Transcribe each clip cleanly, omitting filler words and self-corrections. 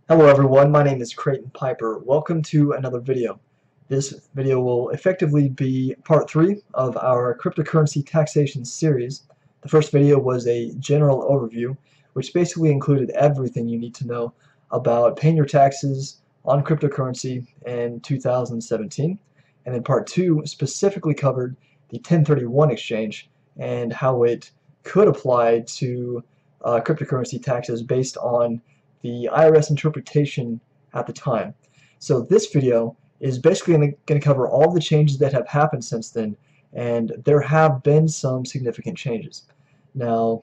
Hello everyone, my name is Creighton Piper. Welcome to another video. This video will effectively be part 3 of our cryptocurrency taxation series. The first video was a general overview, which basically included everything you need to know about paying your taxes on cryptocurrency in 2017. And then part 2 specifically covered the 1031 exchange and how it could apply to cryptocurrency taxes based on the IRS interpretation at the time. So this video is basically going to cover all the changes that have happened since then, and there have been some significant changes. Now,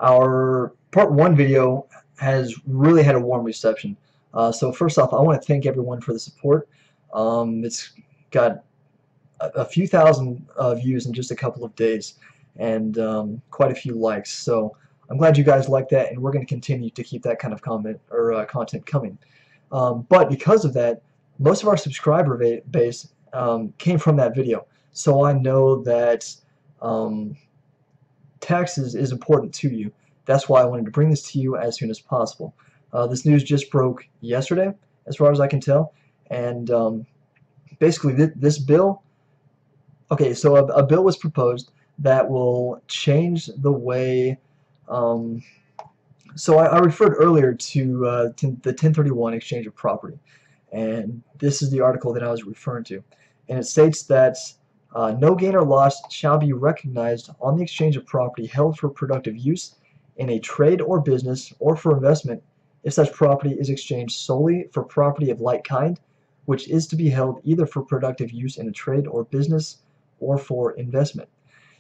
our part 1 video has really had a warm reception. So first off, I want to thank everyone for the support. It's got a few thousand views in just a couple of days, and quite a few likes. So I'm glad you guys like that, and we're going to continue to keep that kind of comment or content coming. But because of that, most of our subscriber base came from that video. So I know that taxes is important to you. That's why I wanted to bring this to you as soon as possible. This news just broke yesterday, as far as I can tell, and basically this bill. Okay, so a bill was proposed that will change the way. So I referred earlier to the 1031 exchange of property, and this is the article that I was referring to, and it states that no gain or loss shall be recognized on the exchange of property held for productive use in a trade or business or for investment if such property is exchanged solely for property of like kind, which is to be held either for productive use in a trade or business or for investment.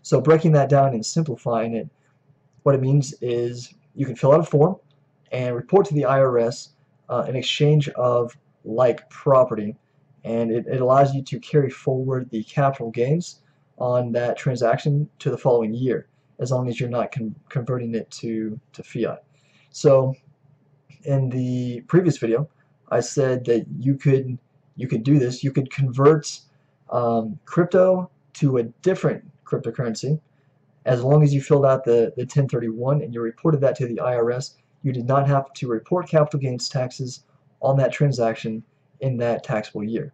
So breaking that down and simplifying it, what it means is you can fill out a form and report to the IRS an exchange of like property, and it allows you to carry forward the capital gains on that transaction to the following year, as long as you're not converting it to fiat. So in the previous video, I said that you could do this. You could convert crypto to a different cryptocurrency. As long as you filled out the 1031 and you reported that to the IRS, you did not have to report capital gains taxes on that transaction in that taxable year.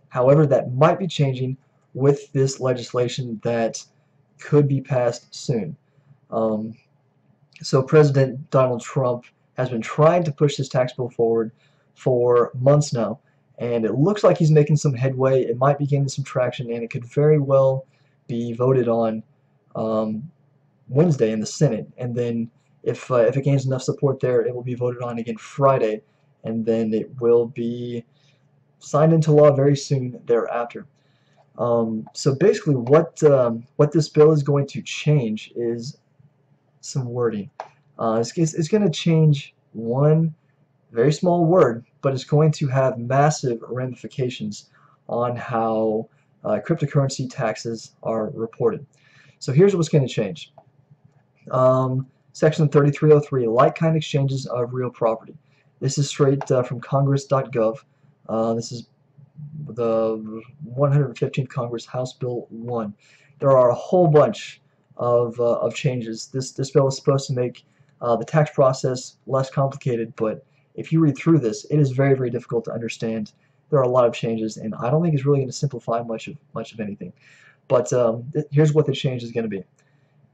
However, that might be changing with this legislation that could be passed soon. So President Donald Trump has been trying to push this tax bill forward for months now, and it looks like he's making some headway. It might be gaining some traction, and it could very well be voted on Wednesday in the Senate, and then if it gains enough support there, it will be voted on again Friday, and then it will be signed into law very soon thereafter. So basically, what this bill is going to change is some wording. It's going to change one very small word, but it's going to have massive ramifications on how cryptocurrency taxes are reported. So here's what's going to change. Section 3303, like-kind exchanges of real property. This is straight from congress.gov. This is the 115th Congress, House Bill 1. There are a whole bunch of changes. This bill is supposed to make the tax process less complicated, but if you read through this, it is very, very difficult to understand. There are a lot of changes, and I don't think it's really going to simplify much of anything. But here's what the change is going to be.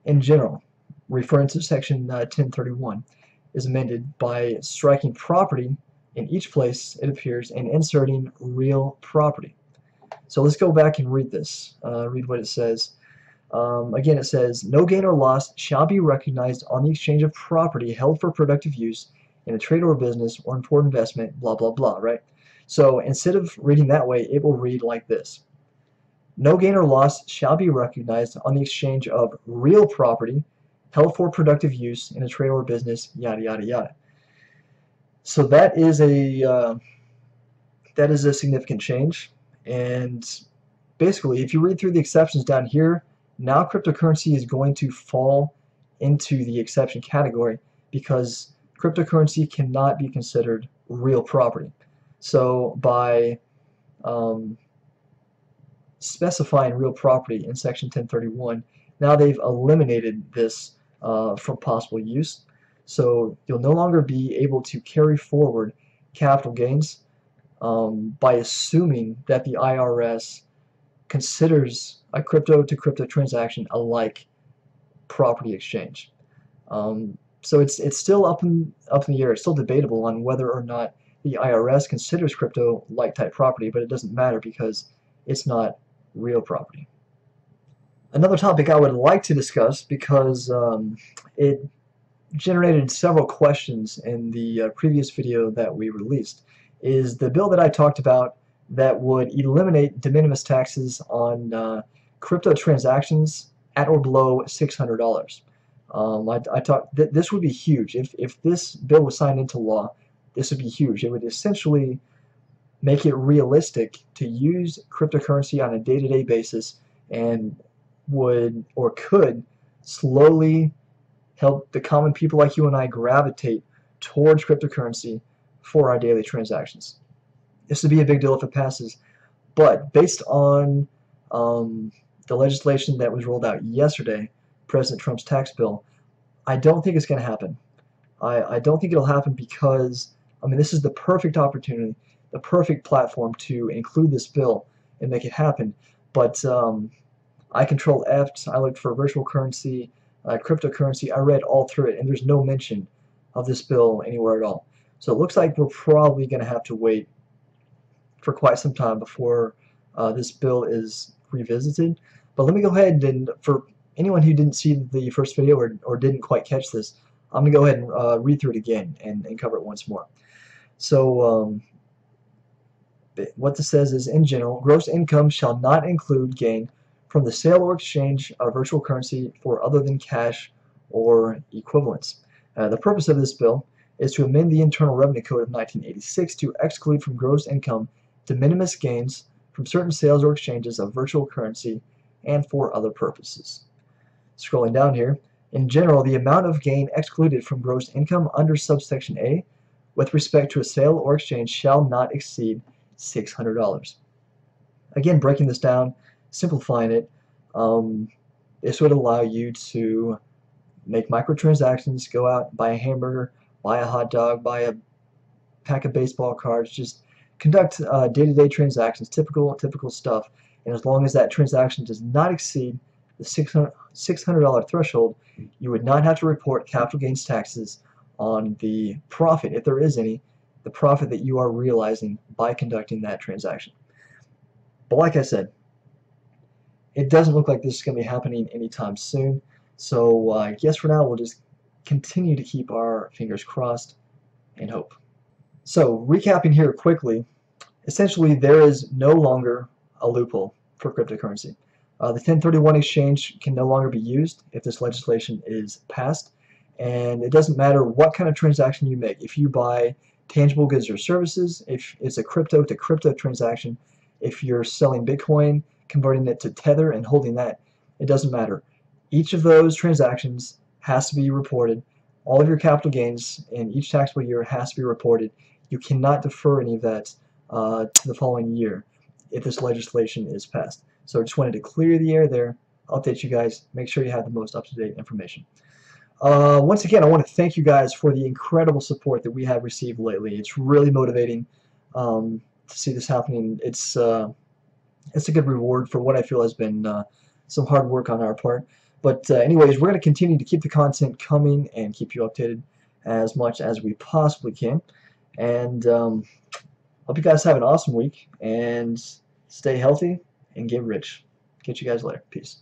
In general, referring to section 1031, is amended by striking property in each place it appears and inserting real property. So let's go back and read this. Read what it says. Again, it says, no gain or loss shall be recognized on the exchange of property held for productive use in a trade or business or for investment, blah, blah, blah, right? So instead of reading that way, it will read like this. No gain or loss shall be recognized on the exchange of real property held for productive use in a trade or business, yada, yada, yada. So that is a significant change, and basically, if you read through the exceptions down here, now cryptocurrency is going to fall into the exception category because cryptocurrency cannot be considered real property. So by specifying real property in section 1031, now they've eliminated this from possible use. So you'll no longer be able to carry forward capital gains by assuming that the IRS considers a crypto-to-crypto transaction alike property exchange. So it's still up in the air. It's still debatable on whether or not the IRS considers crypto like type property, but it doesn't matter because it's not real property. Another topic I would like to discuss, because it generated several questions in the previous video that we released, is the bill that I talked about that would eliminate de minimis taxes on crypto transactions at or below $600. I talked this would be huge if this bill was signed into law. This would be huge. It would essentially make it realistic to use cryptocurrency on a day-to-day basis, and would or could slowly help the common people like you and I gravitate towards cryptocurrency for our daily transactions. This would be a big deal if it passes, but based on the legislation that was rolled out yesterday, President Trump's tax bill, I don't think it's going to happen. I don't think it'll happen because, I mean, this is the perfect opportunity, the perfect platform to include this bill and make it happen. But I control F. I looked for virtual currency, cryptocurrency. I read all through it, and there's no mention of this bill anywhere at all. So it looks like we're probably going to have to wait for quite some time before this bill is revisited. But let me go ahead and, for anyone who didn't see the first video or didn't quite catch this, I'm going to go ahead and read through it again and cover it once more. So what this says is, in general, gross income shall not include gain from the sale or exchange of virtual currency for other than cash or equivalents. The purpose of this bill is to amend the Internal Revenue Code of 1986 to exclude from gross income de minimis gains from certain sales or exchanges of virtual currency and for other purposes. Scrolling down here, in general, the amount of gain excluded from gross income under subsection A with respect to a sale or exchange shall not exceed $600. Again, breaking this down, simplifying it, this would allow you to make microtransactions, go out, buy a hamburger, buy a hot dog, buy a pack of baseball cards, just conduct day-to-day transactions, typical stuff, and as long as that transaction does not exceed the $600 threshold, you would not have to report capital gains taxes on the profit, if there is any, the profit that you are realizing by conducting that transaction. But like I said, it doesn't look like this is going to be happening anytime soon, so I guess for now we'll just continue to keep our fingers crossed and hope. So recapping here quickly, essentially there is no longer a loophole for cryptocurrency. The 1031 exchange can no longer be used if this legislation is passed, and it doesn't matter what kind of transaction you make. If you buy tangible goods or services, if it's a crypto to crypto transaction, if you're selling Bitcoin, converting it to Tether and holding that, it doesn't matter. Each of those transactions has to be reported. All of your capital gains in each taxable year has to be reported. You cannot defer any of that to the following year if this legislation is passed. So I just wanted to clear the air there, update you guys, make sure you have the most up-to-date information. Once again, I want to thank you guys for the incredible support that we have received lately. It's really motivating to see this happening. It's a good reward for what I feel has been some hard work on our part. But anyways, we're going to continue to keep the content coming and keep you updated as much as we possibly can. And hope you guys have an awesome week and stay healthy and get rich. Catch you guys later. Peace.